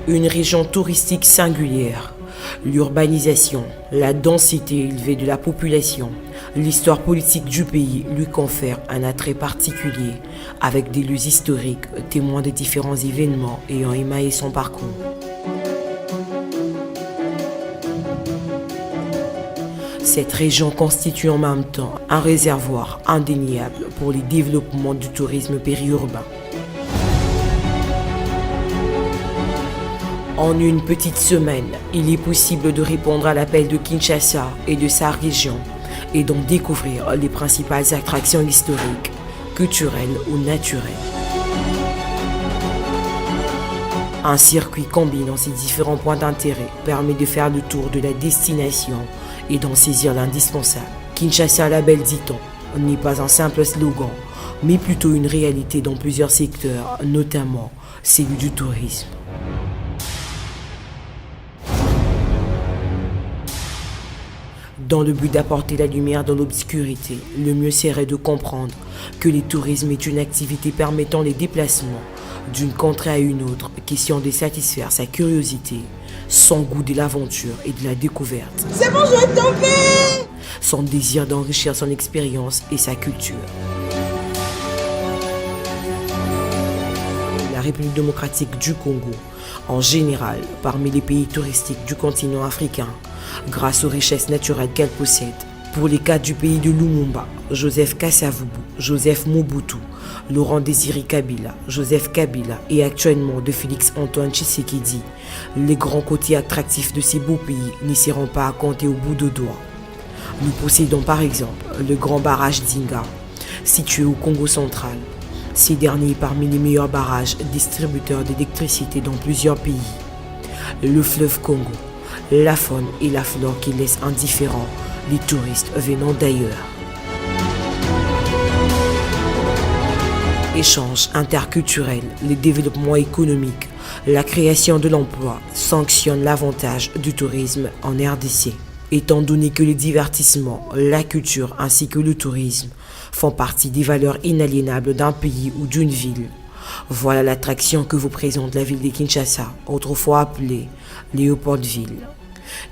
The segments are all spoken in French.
une région touristique singulière. L'urbanisation, la densité élevée de la population, l'histoire politique du pays lui confère un attrait particulier, avec des lieux historiques témoins des différents événements ayant émaillé son parcours. Cette région constitue en même temps un réservoir indéniable pour le développement du tourisme périurbain. En une petite semaine, il est possible de répondre à l'appel de Kinshasa et de sa région et donc découvrir les principales attractions historiques, culturelles ou naturelles. Un circuit combinant ces différents points d'intérêt permet de faire le tour de la destination et d'en saisir l'indispensable. Kinshasa, la belle dit-on, n'est pas un simple slogan, mais plutôt une réalité dans plusieurs secteurs, notamment celui du tourisme. Dans le but d'apporter la lumière dans l'obscurité, le mieux serait de comprendre que le tourisme est une activité permettant les déplacements d'une contrée à une autre, question de satisfaire sa curiosité, son goût de l'aventure et de la découverte. C'est bon, je vais tomber! Son désir d'enrichir son expérience et sa culture. La République démocratique du Congo, en général, parmi les pays touristiques du continent africain, grâce aux richesses naturelles qu'elle possède. Pour les cas du pays de Lumumba, Joseph Kasavubu, Joseph Mobutu, Laurent Désiré Kabila, Joseph Kabila et actuellement de Félix Antoine Tshisekedi, les grands côtés attractifs de ces beaux pays n'y seront pas à compter au bout de doigts. Nous possédons par exemple le grand barrage d'Inga, situé au Congo central. Ces derniers est parmi les meilleurs barrages distributeurs d'électricité dans plusieurs pays. Le fleuve Congo, la faune et la flore qui laissent indifférents les touristes venant d'ailleurs. Échanges interculturels, le développement économique, la création de l'emploi sanctionnent l'avantage du tourisme en RDC. Étant donné que le divertissement, la culture ainsi que le tourisme font partie des valeurs inaliénables d'un pays ou d'une ville, voilà l'attraction que vous présente la ville de Kinshasa, autrefois appelée Léopoldville.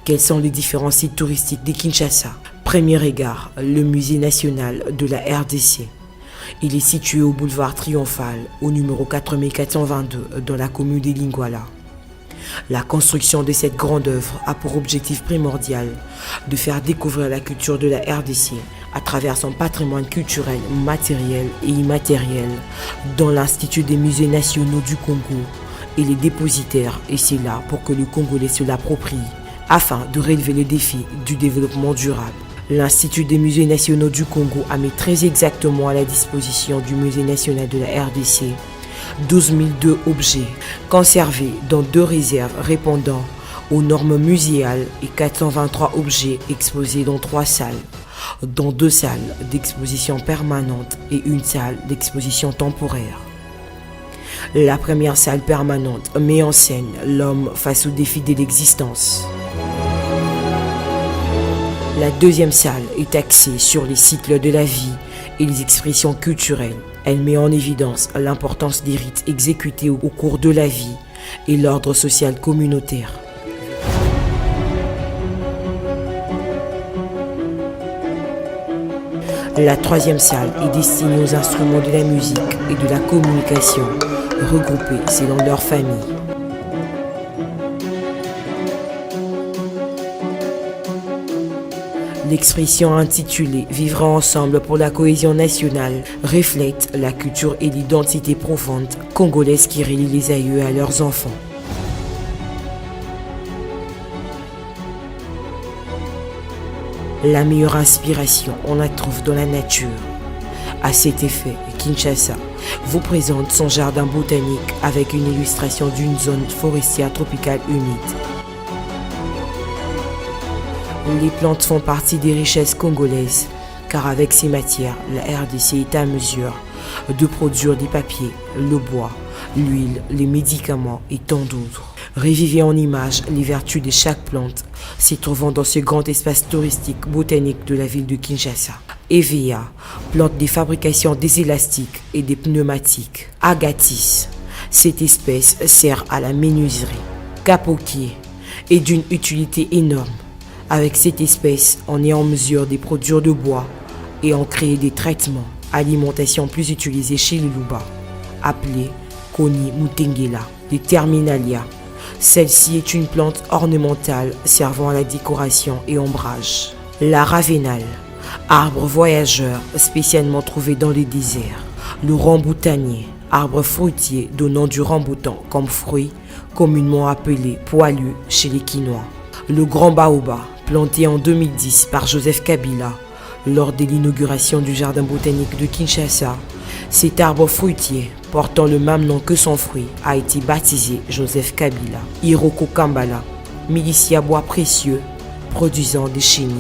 Quels sont les différents sites touristiques de Kinshasa? Premier égard, le musée national de la RDC. Il est situé au boulevard Triomphal, au numéro 4422, dans la commune de Lingwala. La construction de cette grande œuvre a pour objectif primordial de faire découvrir la culture de la RDC à travers son patrimoine culturel, matériel et immatériel, dont l'Institut des musées nationaux du Congo et les dépositaires, et c'est là pour que le Congolais se l'approprie, afin de relever le défi du développement durable. L'Institut des musées nationaux du Congo a mis très exactement à la disposition du Musée national de la RDC 12 002 objets conservés dans 2 réserves répondant aux normes muséales et 423 objets exposés dans 3 salles, dont 2 salles d'exposition permanente et une salle d'exposition temporaire. La première salle permanente met en scène l'homme face au défi de l'existence. La deuxième salle est axée sur les cycles de la vie et les expressions culturelles. Elle met en évidence l'importance des rites exécutés au cours de la vie et l'ordre social communautaire. La troisième salle est destinée aux instruments de la musique et de la communication, regroupés selon leur famille. L'expression intitulée « Vivre ensemble pour la cohésion nationale » reflète la culture et l'identité profonde congolaise qui relie les aïeux à leurs enfants. La meilleure inspiration, on la trouve dans la nature. À cet effet, Kinshasa vous présente son jardin botanique avec une illustration d'une zone forestière tropicale humide. Les plantes font partie des richesses congolaises, car avec ces matières, la RDC est à mesure de produire des papiers, le bois, l'huile, les médicaments et tant d'autres. Revivez en images les vertus de chaque plante s'y trouvant dans ce grand espace touristique botanique de la ville de Kinshasa. Evea, plante de fabrication des élastiques et des pneumatiques. Agathis, cette espèce sert à la menuiserie. capoquier est d'une utilité énorme. Avec cette espèce, on est en mesure de produire de bois et en créer des traitements, alimentation plus utilisée chez les Luba, appelée Koni Mutengela, les Terminalia. Celle-ci est une plante ornementale servant à la décoration et ombrage. La ravenale, arbre voyageur spécialement trouvé dans les déserts. Le ramboutanier, arbre fruitier donnant du ramboutan comme fruit, communément appelé poilu chez les Quinois. Le grand baobab, planté en 2010 par Joseph Kabila lors de l'inauguration du jardin botanique de Kinshasa. Cet arbre fruitier, portant le même nom que son fruit, a été baptisé Joseph Kabila. Iroko Kambala, milicia bois précieux, produisant des chenilles.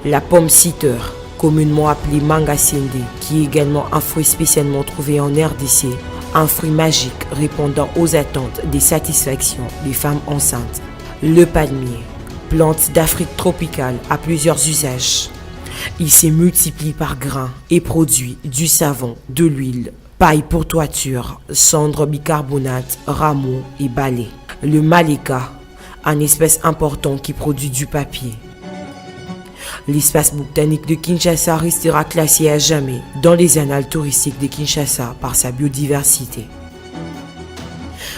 La pomme citeur, communément appelée manga sende, qui est également un fruit spécialement trouvé en RDC, un fruit magique répondant aux attentes des satisfactions des femmes enceintes. Le palmier, plante d'Afrique tropicale à plusieurs usages. Il se multiplie par grains et produit du savon, de l'huile, paille pour toiture, cendre bicarbonate, rameaux et balais. Le maleka, un espèce important qui produit du papier. L'espace botanique de Kinshasa restera classé à jamais dans les annales touristiques de Kinshasa par sa biodiversité.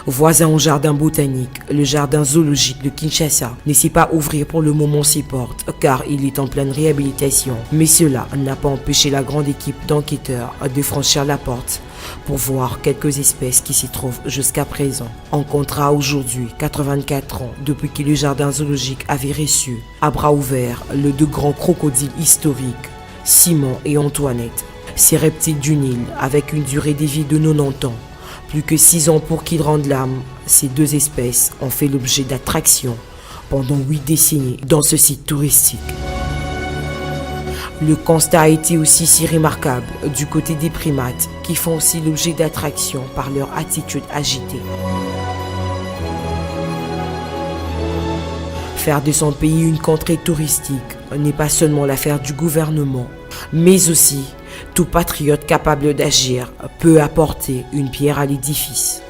Voisin au jardin botanique, le jardin zoologique de Kinshasa ne sait pas ouvrir pour le moment ses portes car il est en pleine réhabilitation. Mais cela n'a pas empêché la grande équipe d'enquêteurs de franchir la porte pour voir quelques espèces qui s'y trouvent jusqu'à présent. On comptera aujourd'hui 84 ans depuis que le jardin zoologique avait reçu à bras ouverts les deux grands crocodiles historiques, Simon et Antoinette. Ces reptiles du Nil avec une durée de vie de 90 ans. Plus que 6 ans pour qu'ils rendent l'âme, ces deux espèces ont fait l'objet d'attractions pendant 8 décennies dans ce site touristique. Le constat a été aussi si remarquable du côté des primates qui font aussi l'objet d'attractions par leur attitude agitée. Faire de son pays une contrée touristique n'est pas seulement l'affaire du gouvernement, mais aussi tout patriote capable d'agir peut apporter une pierre à l'édifice.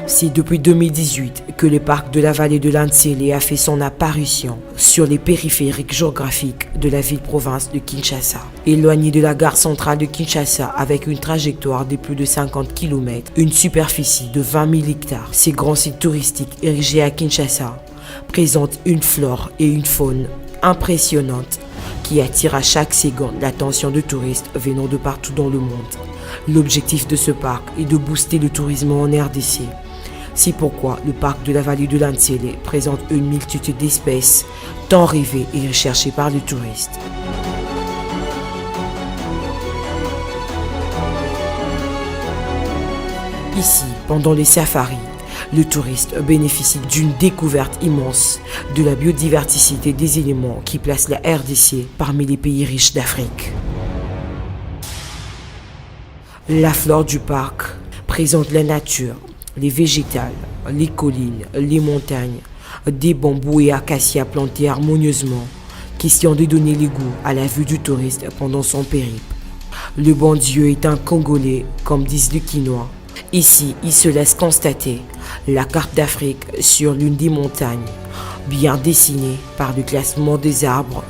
C'est depuis 2018 que le parc de la vallée de l'Ansele a fait son apparition sur les périphériques géographiques de la ville-province de Kinshasa. Éloigné de la gare centrale de Kinshasa avec une trajectoire de plus de 50 km, une superficie de 20 000 hectares, ces grands sites touristiques érigés à Kinshasa présentent une flore et une faune impressionnantes qui attirent à chaque seconde l'attention de touristes venant de partout dans le monde. L'objectif de ce parc est de booster le tourisme en RDC. C'est pourquoi le parc de la vallée de l'Ansele présente une multitude d'espèces tant rêvées et recherchées par les touristes. Ici, pendant les safaris, le touriste bénéficie d'une découverte immense de la biodiversité des éléments qui placent la RDC parmi les pays riches d'Afrique. La flore du parc présente la nature, les végétales, les collines, les montagnes, des bambous et acacias plantés harmonieusement, question de donner le goût à la vue du touriste pendant son périple. Le bon Dieu est un Congolais, comme disent les Quinois. Ici, il se laisse constater la carte d'Afrique sur l'une des montagnes, bien dessinée par le classement des arbres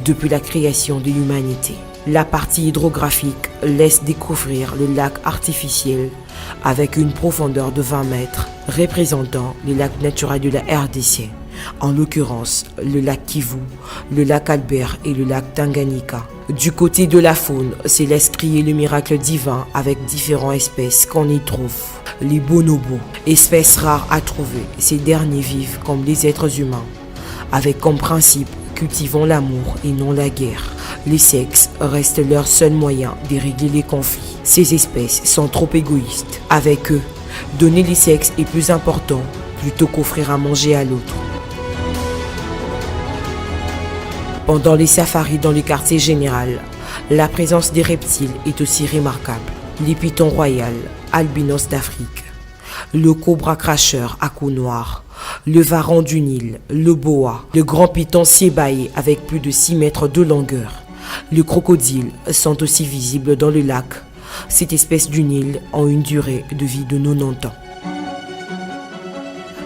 depuis la création de l'humanité. La partie hydrographique laisse découvrir le lac artificiel avec une profondeur de 20 mètres, représentant les lacs naturels de la RDC, en l'occurrence le lac Kivu, le lac Albert et le lac Tanganyika. Du côté de la faune, se laisse crier le miracle divin avec différentes espèces qu'on y trouve. Les bonobos, espèces rares à trouver, ces derniers vivent comme les êtres humains, avec comme principe cultivons l'amour et non la guerre. Les sexes restent leur seul moyen de régler les conflits. Ces espèces sont trop égoïstes. Avec eux, donner les sexes est plus important plutôt qu'offrir à manger à l'autre. Pendant les safaris dans le quartier général, la présence des reptiles est aussi remarquable. Les pythons royales, albinos d'Afrique, le cobra cracheur à cou noir, le varan du Nil, le boa, le grand python siébaillé avec plus de 6 mètres de longueur. Les crocodiles sont aussi visibles dans le lac, Cette espèce du Nil a une durée de vie de 90 ans.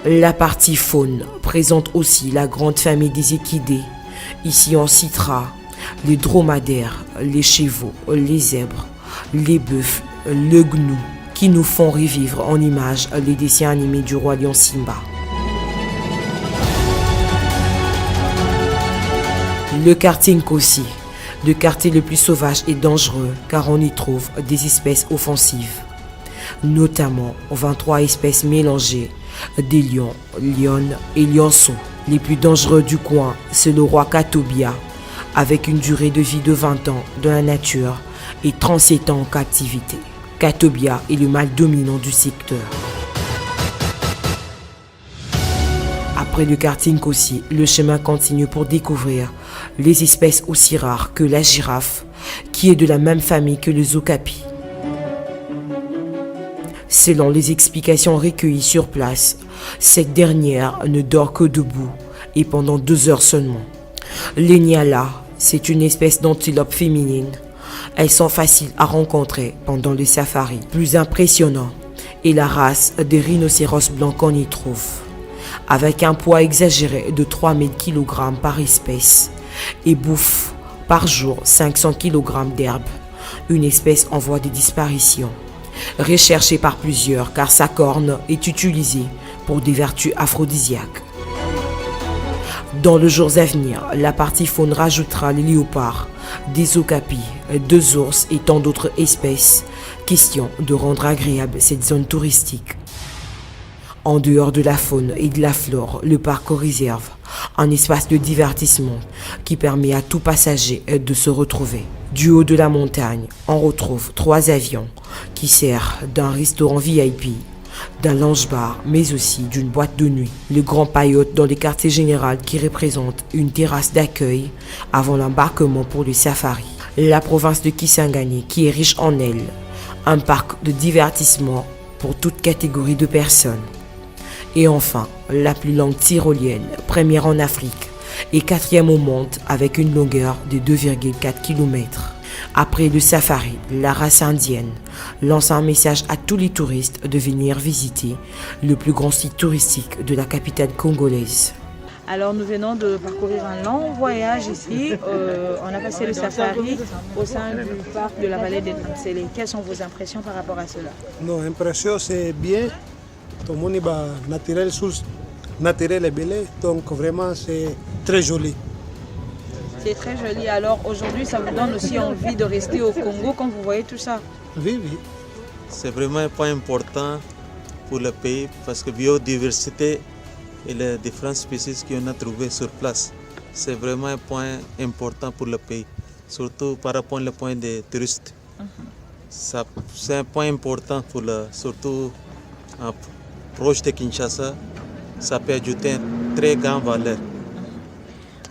La partie faune présente aussi la grande famille des équidés. Ici on citera les dromadaires, les chevaux, les zèbres, les bœufs, le gnou, qui nous font revivre en images les dessins animés du roi lion Simba. Le quartier Nkosi, le quartier le plus sauvage et dangereux car on y trouve des espèces offensives, notamment 23 espèces mélangées, des lions, lionnes et lionceaux. Les plus dangereux du coin, c'est le roi Katobia, avec une durée de vie de 20 ans dans la nature et 37 ans en captivité. Katobia est le mâle dominant du secteur. Après le quartier Nkosi, le chemin continue pour découvrir les espèces aussi rares que la girafe, qui est de la même famille que les okapis. Selon les explications recueillies sur place, cette dernière ne dort que debout et pendant 2 heures seulement. Les Nyala, c'est une espèce d'antilope féminine. Elles sont faciles à rencontrer pendant les safaris. Plus impressionnant est la race des rhinocéros blancs qu'on y trouve, avec un poids exagéré de 3000 kg par espèce et bouffe par jour 500 kg d'herbe, une espèce en voie de disparition. Recherchée par plusieurs car sa corne est utilisée pour des vertus aphrodisiaques. Dans les jours à venir, la partie faune rajoutera les léopards, des okapis, 2 ours et tant d'autres espèces, question de rendre agréable cette zone touristique. En dehors de la faune et de la flore, le parc réserve un espace de divertissement qui permet à tout passager de se retrouver. Du haut de la montagne, on retrouve 3 avions qui servent d'un restaurant VIP, d'un lounge-bar, mais aussi d'une boîte de nuit. Le Grand Payotte dans le quartier général qui représente une terrasse d'accueil avant l'embarquement pour le safari. La province de Kisangani qui est riche en elle, un parc de divertissement pour toute catégorie de personnes. Et enfin, la plus longue tyrolienne, première en Afrique et 4e au monde avec une longueur de 2,4 km. Après le safari, la race indienne lance un message à tous les touristes de venir visiter le plus grand site touristique de la capitale congolaise. Alors nous venons de parcourir un long voyage ici. On a passé le safari au sein du parc de la vallée des Nansele. Quelles sont vos impressions par rapport à cela? Non, impression c'est bien. Tout le monde est naturel, source naturelle et belle. Donc vraiment c'est très joli. C'est très joli. Alors aujourd'hui, ça vous donne aussi envie de rester au Congo quand vous voyez tout ça? Oui, oui. C'est vraiment un point important pour le pays parce que biodiversité et les différentes espèces qu'on a trouvées sur place, c'est vraiment un point important pour le pays, surtout par rapport au point des touristes. C'est un point important pour surtout proche de Kinshasa, ça peut ajouter une très grande valeur.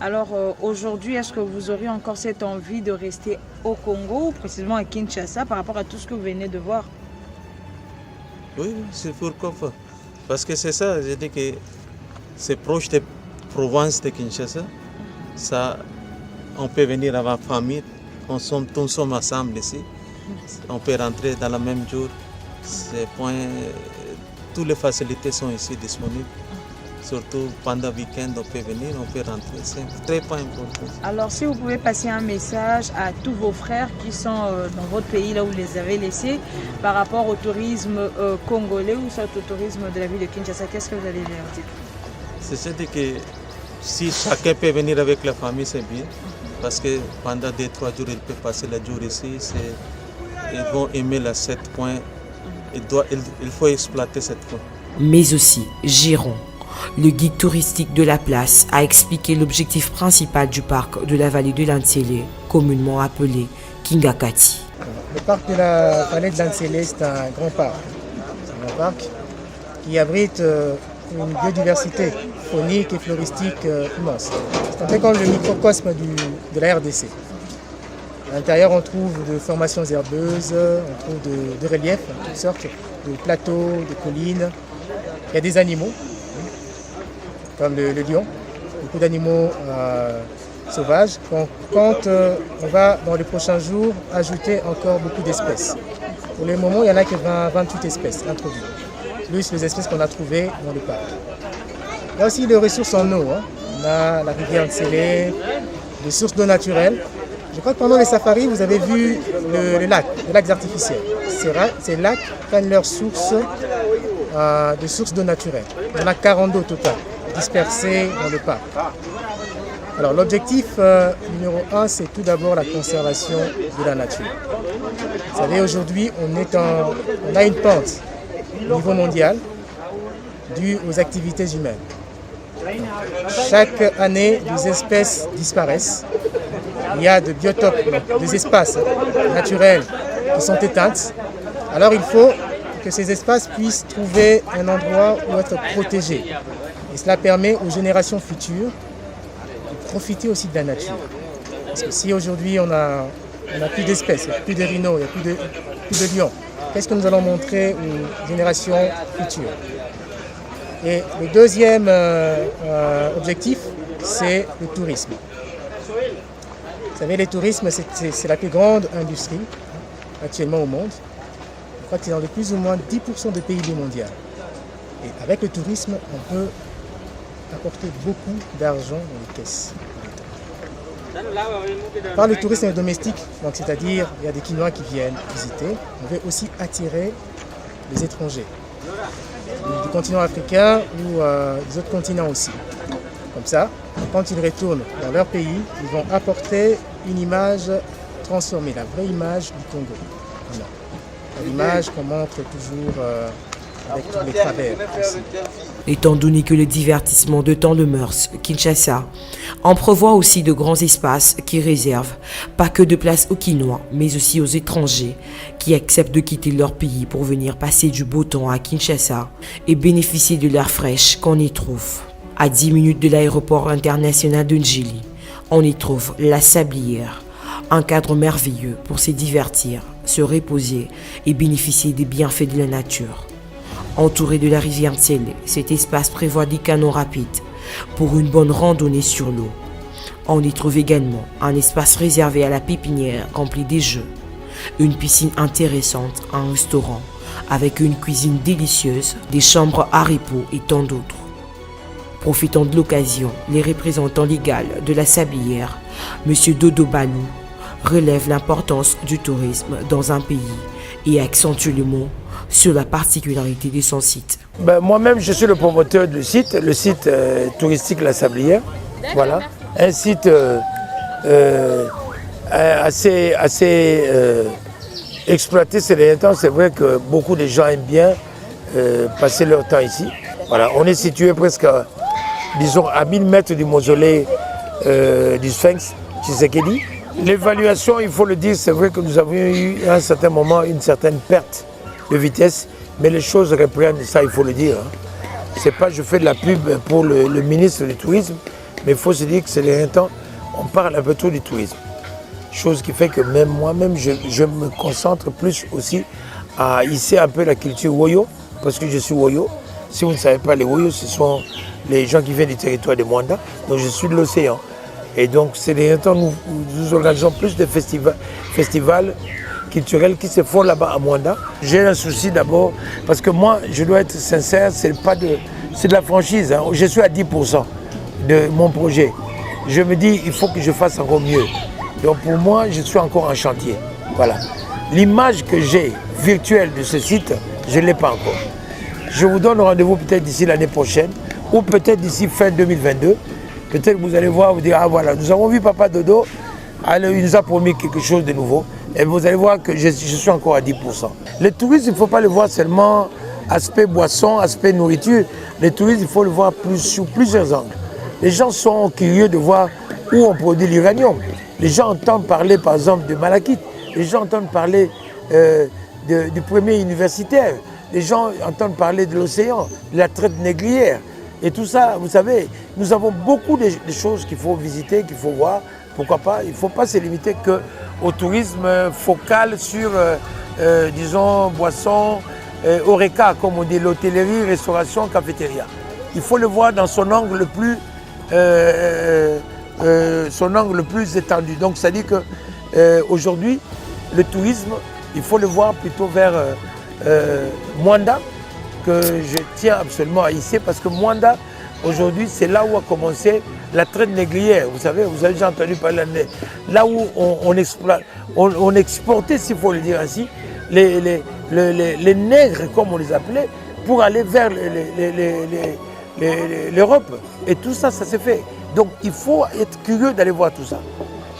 Alors aujourd'hui, est-ce que vous aurez encore cette envie de rester au Congo, ou précisément à Kinshasa, par rapport à tout ce que vous venez de voir? Oui, c'est pourquoi pas. Parce que c'est ça, je dis que c'est proche de province de Kinshasa. Ça, on peut venir avec la famille, tous sommes ensemble ici. On peut rentrer dans le même jour. Toutes les facilités sont ici disponibles. Surtout pendant le week-end, on peut venir, on peut rentrer. C'est un très point important. Alors, si vous pouvez passer un message à tous vos frères qui sont dans votre pays, là où vous les avez laissés, par rapport au tourisme congolais ou soit au tourisme de la ville de Kinshasa, qu'est-ce que vous allez leur dire? C'est-à-dire que si chacun peut venir avec la famille, c'est bien. Parce que pendant 2-3 jours, ils peuvent passer le jour ici. Ils vont aimer la 7 points. Il faut exploiter cette point. Mais aussi, Giron, le guide touristique de la place, a expliqué l'objectif principal du parc de la vallée de Nansele, communément appelé Kingakati. Le parc de la vallée de Nansele, c'est un grand parc. C'est un parc qui abrite une biodiversité faunique et floristique immense. C'est un peu comme le microcosme de la RDC. À l'intérieur, on trouve de formations herbeuses, on trouve de reliefs, toutes sortes de plateaux, de collines. Il y a des animaux, comme le lion, beaucoup d'animaux sauvages. On compte, on va dans les prochains jours ajouter encore beaucoup d'espèces. Pour le moment, il y en a que 28 espèces introduites, plus les espèces qu'on a trouvées dans le parc. Il y a aussi les ressources en eau. On a la rivière Ntsélé, les sources d'eau naturelles. Je crois que pendant les safaris, vous avez vu les lacs artificiels. Ces lacs prennent leur source de sources d'eau naturelle. Il y en a 42 au total, dispersés dans le parc. Alors l'objectif numéro 1, c'est tout d'abord la conservation de la nature. Vous savez, aujourd'hui, on a une pente au niveau mondial due aux activités humaines. Chaque année, des espèces disparaissent. Il y a des biotopes, des espaces naturels qui sont éteints. Alors il faut que ces espaces puissent trouver un endroit où être protégés. Et cela permet aux générations futures de profiter aussi de la nature. Parce que si aujourd'hui on n'a plus d'espèces, il n'y a plus de rhinos, il n'y a plus de lions, qu'est-ce que nous allons montrer aux générations futures? Et le deuxième objectif, c'est le tourisme. Vous savez, le tourisme, c'est la plus grande industrie actuellement au monde. Je crois que c'est dans les plus ou moins 10% du PIB mondial. Et avec le tourisme, on peut apporter beaucoup d'argent dans les caisses. Par le tourisme domestique, donc c'est-à-dire il y a des Quinois qui viennent visiter, on veut aussi attirer les étrangers du continent africain ou des autres continents aussi. Comme ça, quand ils retournent dans leur pays, ils vont apporter une image transformée, la vraie image du Congo. Voilà. L'image qu'on montre toujours avec tous les travers ici. Étant donné que le divertissement de temps le mœurs, Kinshasa en prévoit aussi de grands espaces qui réservent pas que de place aux Quinois, mais aussi aux étrangers qui acceptent de quitter leur pays pour venir passer du beau temps à Kinshasa et bénéficier de l'air fraîche qu'on y trouve. À 10 minutes de l'aéroport international de Njili, on y trouve la Sablière, un cadre merveilleux pour se divertir, se reposer et bénéficier des bienfaits de la nature. Entouré de la rivière Ntsélé, cet espace prévoit des canaux rapides pour une bonne randonnée sur l'eau. On y trouve également un espace réservé à la pépinière rempli des jeux, une piscine intéressante, un restaurant avec une cuisine délicieuse, des chambres à repos et tant d'autres. Profitant de l'occasion, les représentants légaux de la Sablière, M. Dodo Balou, relève l'importance du tourisme dans un pays et accentue le mot sur la particularité de son site. Moi-même, je suis le promoteur du site, le site touristique La Sablière. Voilà, un site assez exploité ces derniers temps. C'est vrai que beaucoup de gens aiment bien passer leur temps ici. Voilà, on est situé presque, disons, à 1000 mètres du mausolée du Sphinx Tshisekedi. L'évaluation, il faut le dire, c'est vrai que nous avons eu à un certain moment une certaine perte de vitesse, mais les choses reprennent, ça il faut le dire. C'est pas je fais de la pub pour le ministre du Tourisme, mais il faut se dire que ces derniers temps, on parle un peu trop du tourisme. Chose qui fait que même moi-même, je me concentre plus aussi à hisser un peu la culture Woyo, parce que je suis Woyo. Si vous ne savez pas, les Woyo, ce sont les gens qui viennent du territoire de Mwanda, donc je suis de l'océan. Et donc ces derniers temps, nous organisons plus de festivals culturels qui se font là-bas à Mwanda. J'ai un souci d'abord, parce que moi, je dois être sincère, c'est de la franchise. Hein. Je suis à 10% de mon projet. Je me dis, il faut que je fasse encore mieux. Donc pour moi, je suis encore en chantier. Voilà. L'image que j'ai virtuelle de ce site, je ne l'ai pas encore. Je vous donne rendez-vous peut-être d'ici l'année prochaine, ou peut-être d'ici fin 2022. Peut-être que vous allez voir, vous dire, ah voilà, nous avons vu Papa Dodo, il nous a promis quelque chose de nouveau. Et vous allez voir que je suis encore à 10%. Le tourisme, il ne faut pas le voir seulement aspect boisson, aspect nourriture. Le tourisme, il faut le voir sous plusieurs angles. Les gens sont curieux de voir où on produit l'uranium. Les gens entendent parler, par exemple, de Malakite. Les gens entendent parler du premier universitaire. Les gens entendent parler de l'océan, de la traite négrière. Et tout ça, vous savez, nous avons beaucoup de choses qu'il faut visiter, qu'il faut voir. Pourquoi pas? Il ne faut pas se limiter qu'au tourisme focal sur, disons, boissons, horeca, comme on dit, l'hôtellerie, restauration, cafétéria. Il faut le voir dans son angle le plus étendu. Donc, c'est-à-dire qu'aujourd'hui, le tourisme il faut le voir plutôt vers Mwanda, que je tiens absolument à hisser, parce que Mwanda, aujourd'hui, c'est là où a commencé la traite négrière. Vous avez déjà entendu parler là où on exportait, s'il faut le dire ainsi, les nègres, comme on les appelait, pour aller vers l'Europe. Et tout ça, ça s'est fait. Donc il faut être curieux d'aller voir tout ça.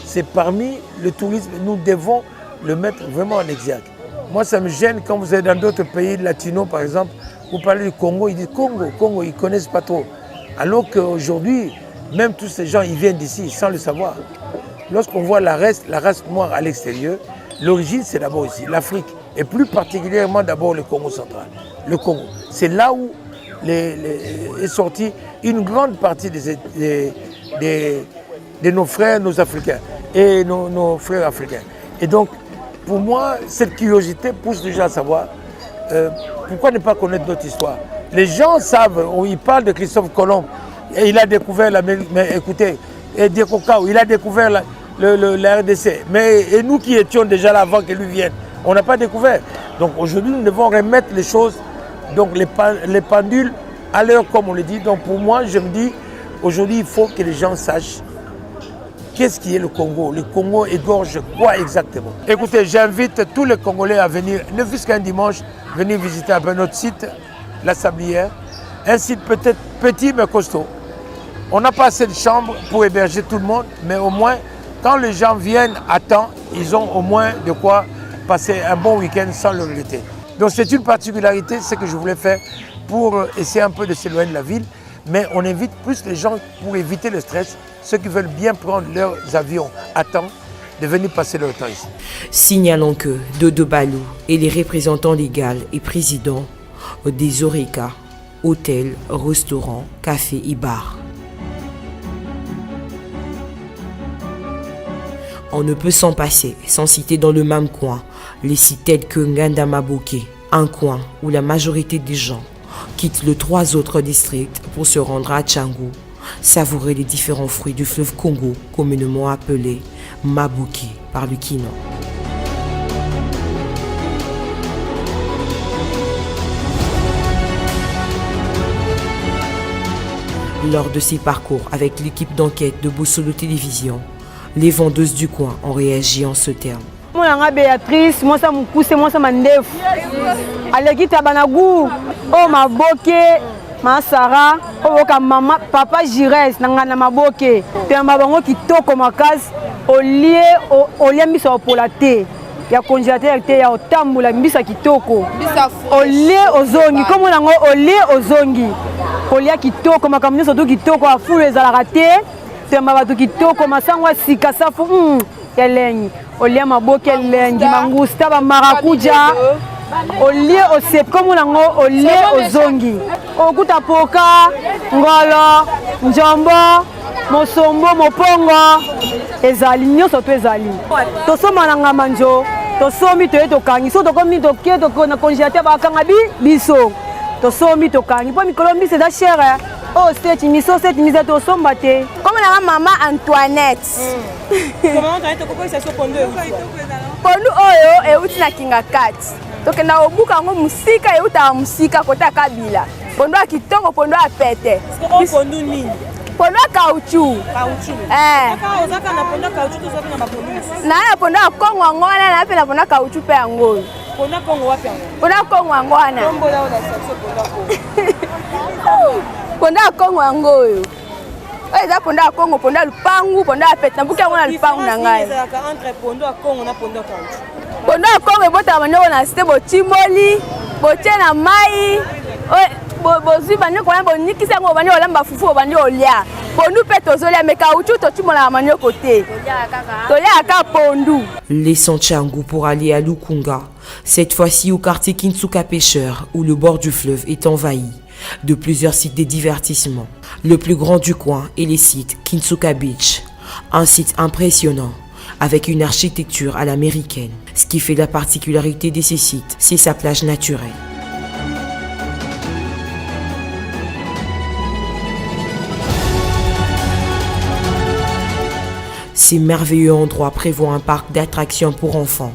C'est parmi le tourisme, nous devons le mettre vraiment en exergue. Moi, ça me gêne quand vous êtes dans d'autres pays latinos, par exemple, vous parlez du Congo, ils disent Congo, ils ne connaissent pas trop. Alors qu'aujourd'hui, même tous ces gens, ils viennent d'ici sans le savoir. Lorsqu'on voit la race noire à l'extérieur, l'origine, c'est d'abord ici, l'Afrique, et plus particulièrement d'abord le Congo central. Le Congo, c'est là où est sortie une grande partie de nos frères, nos Africains, et nos frères africains. Et donc, pour moi, cette curiosité pousse déjà à savoir pourquoi ne pas connaître notre histoire. Les gens savent, ils parlent de Christophe Colomb, et il a découvert l'Amérique, mais écoutez, et Diego Cao, il a découvert la RDC. Mais et nous qui étions déjà là avant que lui vienne, on n'a pas découvert. Donc aujourd'hui, nous devons remettre les choses, donc les pendules à l'heure, comme on le dit. Donc pour moi, je me dis, aujourd'hui, il faut que les gens sachent qu'est-ce qui est le Congo. Le Congo égorge quoi exactement? Écoutez, j'invite tous les Congolais à venir, ne fût-ce qu'un dimanche, venir visiter un peu notre site, la Sablière. Un site peut-être petit mais costaud. On n'a pas assez de chambres pour héberger tout le monde, mais au moins, quand les gens viennent à temps, ils ont au moins de quoi passer un bon week-end sans le regretter. Donc c'est une particularité, ce que je voulais faire pour essayer un peu de s'éloigner de la ville, mais on invite plus les gens pour éviter le stress, ceux qui veulent bien prendre leurs avions à temps, de venir passer leur temps ici. Signalons que Dodo Balou est les représentants légaux et présidents des Oreca, hôtels, restaurants, cafés et bars. On ne peut s'en passer sans citer dans le même coin les sites tels que Ngandamaboke, un coin où la majorité des gens quittent les 3 autres districts pour se rendre à Tchangou, savourer les différents fruits du fleuve Congo, communément appelés Maboke par le Kinan. Lors de ces parcours avec l'équipe d'enquête de Bossolo Télévision, les vendeuses du coin ont réagi en ce terme. Mon Béatrice, moi ça me pousse, moi ça m'endef. Aleki tabanagu, oh Maboke, ma Sarah, oh maman, papa Jires, nangana Maboke. Te mabango kitoko makasi, au lieu miso pour la thé. Ya congélateur te ya otambula mbisa kitoko. Au lieu ozongi, comme on a au lieu ozongi. Au lieu kitoko makamyo surtout kitoko afu les alaraté. Te mabatu kitoko masangwa sikasa fu elengi. Olia Maboke elengi mangusta ba marakuja. Olia osep comme on a olia ozongi. Okuta poka ngolo njombo mosombo mopongo ezali nyonso to ezali. Tosoma nanga manjo tosomi toye tokangi so tokomi tokie tokona congélateur bakanga biso. Tosomi tokangi po mikolo mbisi eza chere. Oh, c'est une mission, c'est une mise à ton sombate. Comme la maman Antoinette. Comment Antoinette, pourquoi ça se pondu? Pondu oyo e uti na kinga kat. Donc na obuka ngo musika e uta musika kota kabila. Pondu akitoko pondu apete. Pondu nini? Pondu caoutchouc. Caoutchouc. Aka ozaka na pondu caoutchouc to zoka na ba pondu. Na pondu akongo ngona na pe na pondu caoutchouc pe yango. Pondu kongo wapi yango? Pondu kongo ngona. Kombo la oda section pondu kongo. Pondu kongo yango oyo. Eza pondu kongo pondu lupangu pondu apete na buka yango na lupangu na ngai. Eza ka entre pondu kongo na pondu caoutchouc. Pondu kongo ebota banyo na site bochimoli, boche na mai. Bozwi banyo kwa bonikisa ngo banyo olamba fufu banyo olia. Pondu pe tozolia me caoutchouc tochimola manyo côté. Tolia ka pondu. Laissons Tchangou pour aller à Lukunga, cette fois-ci au quartier Kinsuka Pêcheur, où le bord du fleuve est envahi de plusieurs sites de divertissement. Le plus grand du coin est le site Kinsuka Beach, un site impressionnant avec une architecture à l'américaine. Ce qui fait la particularité de ces sites, c'est sa plage naturelle. Ces merveilleux endroits prévoient un parc d'attractions pour enfants,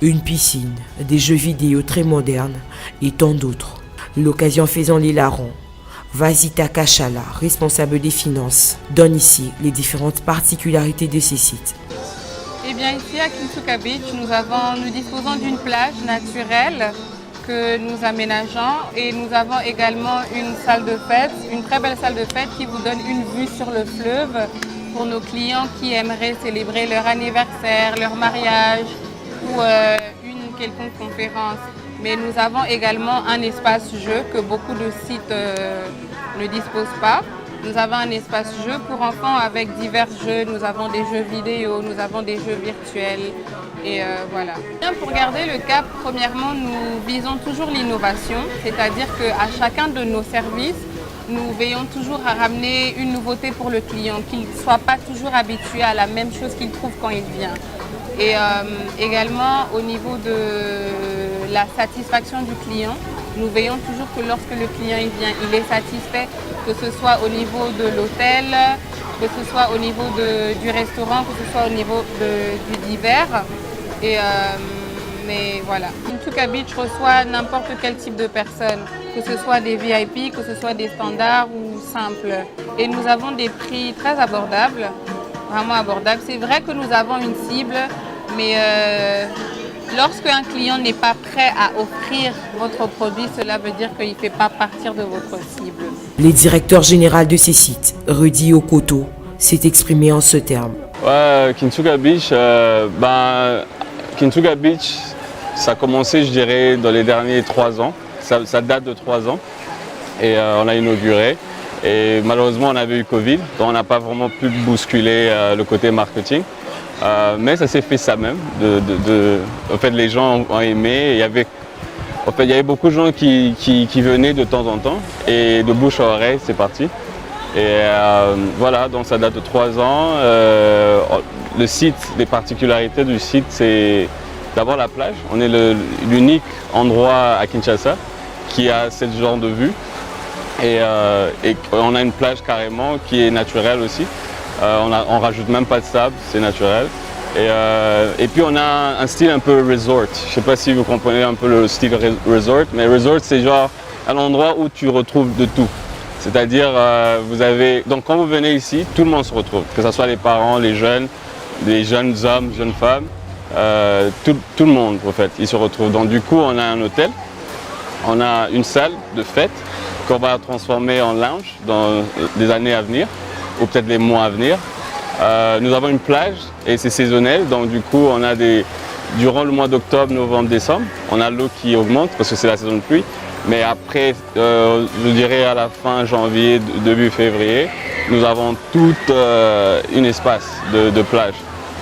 une piscine, des jeux vidéo très modernes et tant d'autres. L'occasion faisant l'hilarant, Vasita Kachala, responsable des finances, donne ici les différentes particularités de ces sites. Eh bien, ici à Kinsuka Beach, nous disposons d'une plage naturelle que nous aménageons et nous avons également une salle de fête, une très belle salle de fête qui vous donne une vue sur le fleuve pour nos clients qui aimeraient célébrer leur anniversaire, leur mariage ou une quelconque conférence. Mais nous avons également un espace jeu que beaucoup de sites ne disposent pas. Nous avons un espace jeu pour enfants avec divers jeux. Nous avons des jeux vidéo, nous avons des jeux virtuels et voilà. Pour garder le cap, premièrement, nous visons toujours l'innovation, c'est-à-dire qu'à chacun de nos services, nous veillons toujours à ramener une nouveauté pour le client, qu'il ne soit pas toujours habitué à la même chose qu'il trouve quand il vient. Et également au niveau de la satisfaction du client, nous veillons toujours que lorsque le client il vient, il est satisfait, que ce soit au niveau de l'hôtel, que ce soit au niveau du restaurant, que ce soit au niveau du divers. Et, mais voilà. Kinsuka Beach reçoit n'importe quel type de personnes, que ce soit des VIP, que ce soit des standards ou simples. Et nous avons des prix très abordables, vraiment abordables. C'est vrai que nous avons une cible, mais lorsque un client n'est pas prêt à offrir votre produit, cela veut dire qu'il ne fait pas partir de votre cible. Le directeur général de ces sites, Rudy Okoto, s'est exprimé en ce terme. Ouais, Kinsuka Beach, Kinsuka Beach, ça a commencé, je dirais, dans les derniers 3 ans. Ça date de 3 ans et on a inauguré. Et malheureusement, on avait eu Covid, donc on n'a pas vraiment pu bousculer le côté marketing. Mais ça s'est fait ça même. En fait, les gens ont aimé. Il y avait beaucoup de gens qui venaient de temps en temps et de bouche à oreille, c'est parti. Et voilà, donc ça date de 3 ans. Le site, les particularités du site, c'est d'abord la plage. On est l'unique endroit à Kinshasa qui a ce genre de vue. Et on a une plage carrément qui est naturelle aussi. On rajoute même pas de sable, c'est naturel. Et puis on a un style un peu resort. Je ne sais pas si vous comprenez un peu le style resort, mais resort c'est genre un endroit où tu retrouves de tout. C'est-à-dire donc quand vous venez ici, tout le monde se retrouve, que ce soit les parents, les jeunes hommes, jeunes femmes, tout le monde en fait, ils se retrouvent. Donc du coup on a un hôtel, on a une salle de fête qu'on va transformer en lounge dans les années à venir, ou peut-être les mois à venir. Nous avons une plage et c'est saisonnel, donc du coup on a durant le mois d'octobre, novembre, décembre, on a l'eau qui augmente parce que c'est la saison de pluie. Mais après, je dirais à la fin janvier, début février, nous avons tout un espace de plage.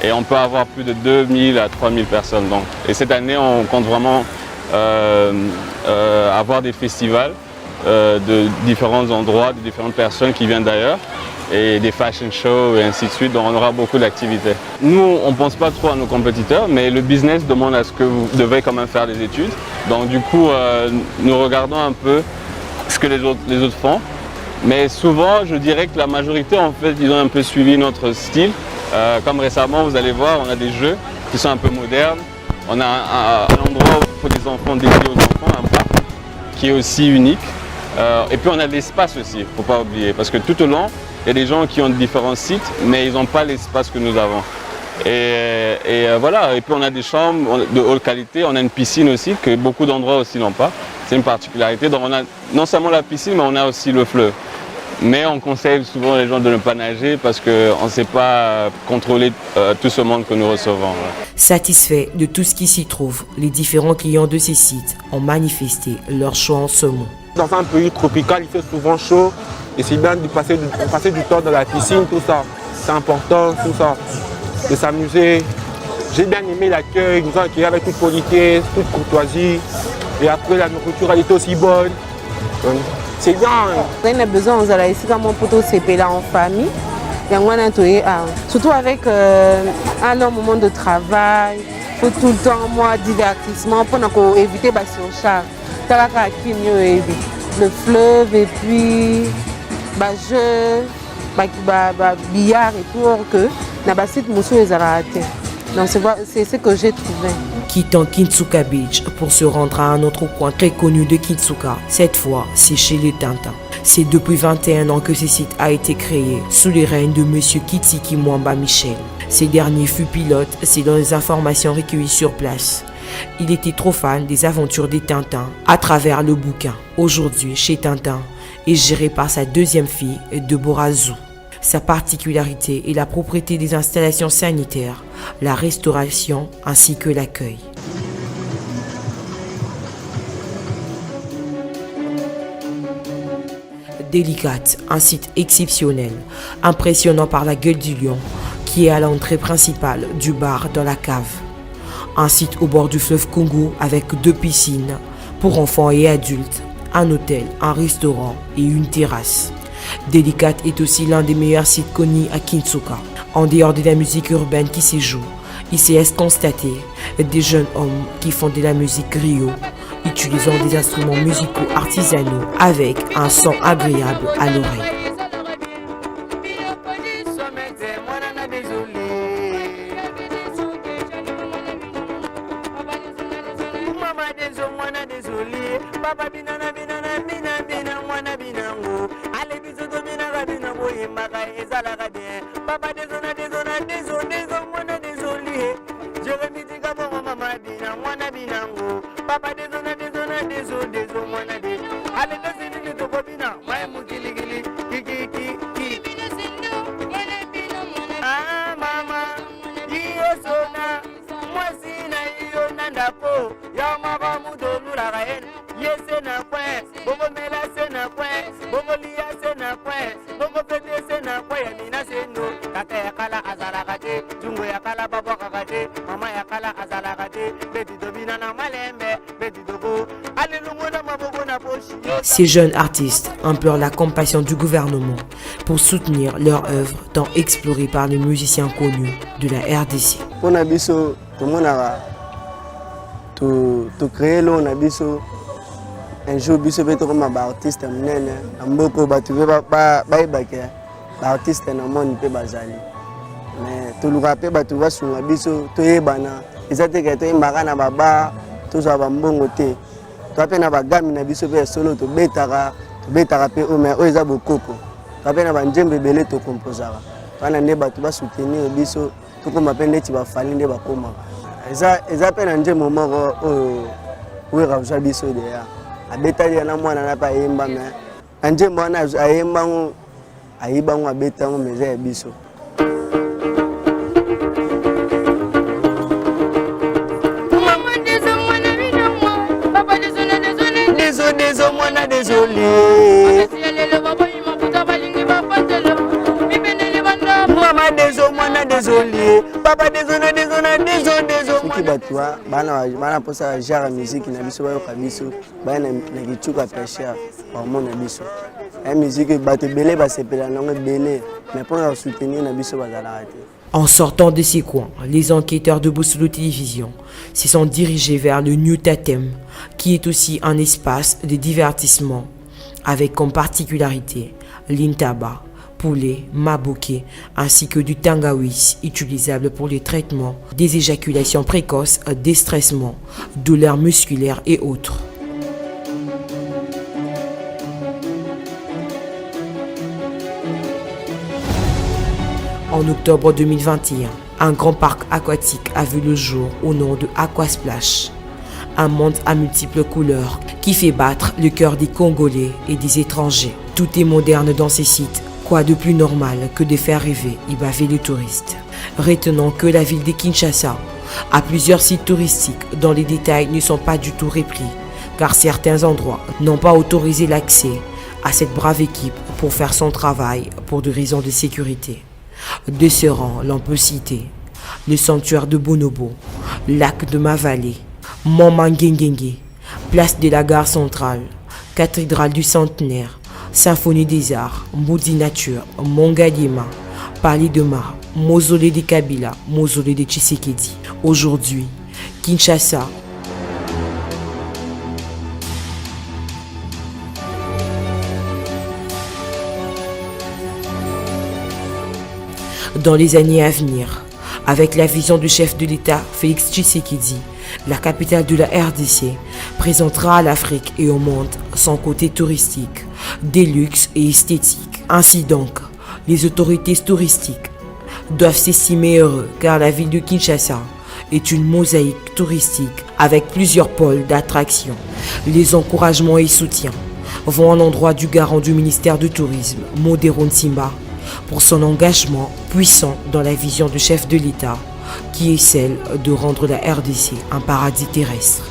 Et on peut avoir plus de 2000 à 3000 personnes. Donc. Et cette année, on compte vraiment avoir des festivals de différents endroits, de différentes personnes qui viennent d'ailleurs, et des fashion shows et ainsi de suite, donc on aura beaucoup d'activités. Nous, on ne pense pas trop à nos compétiteurs, mais le business demande à ce que vous devez quand même faire des études. Donc du coup, nous regardons un peu ce que les autres font, mais souvent, je dirais que la majorité, en fait, ils ont un peu suivi notre style. Comme récemment, vous allez voir, on a des jeux qui sont un peu modernes. On a un endroit pour des enfants dédié aux enfants, un parc, qui est aussi unique. Et puis on a de l'espace aussi, il ne faut pas oublier, parce que tout au long, il y a des gens qui ont différents sites, mais ils n'ont pas l'espace que nous avons. Et voilà, et puis on a des chambres de haute qualité, on a une piscine aussi, que beaucoup d'endroits aussi n'ont pas. C'est une particularité, donc on a non seulement la piscine, mais on a aussi le fleuve. Mais on conseille souvent les gens de ne pas nager parce qu'on ne sait pas contrôler tout ce monde que nous recevons. Satisfaits de tout ce qui s'y trouve, les différents clients de ces sites ont manifesté leur choix en ce moment. Dans un pays tropical, il fait souvent chaud et c'est bien de passer du temps dans la piscine, tout ça. C'est important, tout ça, de s'amuser. J'ai bien aimé l'accueil, nous avons accueillis avec toute politesse, toute courtoisie. Et après, la nourriture, elle était aussi bonne. C'est bien. On a besoin de ici comme on peut se là en famille. Surtout avec un long moment de travail, faut tout le temps moi divertissement pour éviter la surcharge. Le fleuve et puis jeu, billard et tout, que na site Moussou les a raté. Donc c'est ce que j'ai trouvé. quittant Kinsuka Beach pour se rendre à un autre coin très connu de Kinsuka. Cette fois, c'est chez les Tintins. C'est depuis 21 ans que ce site a été créé sous les règnes de M. Kitsiki Mwamba Michel. Ce dernier fut pilote selon les informations recueillies sur place. Il était trop fan des aventures des Tintins à travers le bouquin. Aujourd'hui, chez Tintin est géré par sa deuxième fille, Deborah Zou. Sa particularité est la propreté des installations sanitaires, la restauration ainsi que l'accueil. Délicate, un site exceptionnel, impressionnant par la gueule du lion qui est à l'entrée principale du bar dans la cave. Un site au bord du fleuve Congo avec 2 piscines pour enfants et adultes, un hôtel, un restaurant et une terrasse. Délicate est aussi l'un des meilleurs sites connus à Kinsuka. En dehors de la musique urbaine qui s'y joue, il se laisse constater des jeunes hommes qui font de la musique griot, utilisant des instruments musicaux artisanaux avec un son agréable à l'oreille. Ces jeunes artistes implorent la compassion du gouvernement pour soutenir leur œuvre tant explorée par les musiciens connus de la RDC. On a biso to créer l'on a biso un jour biso beto comme un artiste mnene amboko batu ba artiste na monde pe bazali mais to luka pe batu ba sunga biso to yebana ezate ke to imbaka na baba to za bambongo te to pe na bagami na biso pe solo to betaka pe o mais o eza bokoko to pe na banjembe belé to composera wana ne batu ba soutenir biso to koma pe neti ba fali nde ba koma eza pe na njembo moko o raja biso de ya abeta ya na mwana na pa yemba mais anjembo na ayemba ngo ayiba ngo abeta ngo meza ya biso. Soki batua bana posa genre musique na biso bayoka biso bana na kichuka pêcheur hormone na biso la musique bato belé basepela nango belé mais pour soutenir na biso bazala te. En sortant de ces coins, les enquêteurs de Bosolo Télévision se sont dirigés vers le New Tatem, qui est aussi un espace de divertissement, avec comme particularité l'intaba, poulet, maboké, ainsi que du tangawis utilisable pour les traitements des éjaculations précoces, déstressement, douleurs musculaires et autres. En octobre 2021, un grand parc aquatique a vu le jour au nom de Aquasplash, un monde à multiples couleurs qui fait battre le cœur des Congolais et des étrangers. Tout est moderne dans ces sites. Quoi de plus normal que de faire rêver et baver les touristes. Retenons que la ville de Kinshasa a plusieurs sites touristiques dont les détails ne sont pas du tout repris, car certains endroits n'ont pas autorisé l'accès à cette brave équipe pour faire son travail pour des raisons de sécurité. De ce rang, l'on peut citer le sanctuaire de Bonobo, lac de Mavallée, Mont Mangengenge, place de la gare centrale, cathédrale du centenaire, symphonie des arts, Mboudi Nature, Mongaliema, Palais de Mar, mausolée de Kabila, mausolée de Tshisekedi. Aujourd'hui, Kinshasa dans les années à venir, Avec la vision du chef de l'État, Félix Tshisekedi, la capitale de la RDC présentera à l'Afrique et au monde son côté touristique, des luxes et esthétique. Ainsi donc, les autorités touristiques doivent s'estimer heureux car la ville de Kinshasa est une mosaïque touristique avec plusieurs pôles d'attraction. Les encouragements et soutiens vont à l'endroit du garant du ministère du Tourisme, Modero Nsimba, pour son engagement puissant dans la vision du chef de l'État, qui est celle de rendre la RDC un paradis terrestre.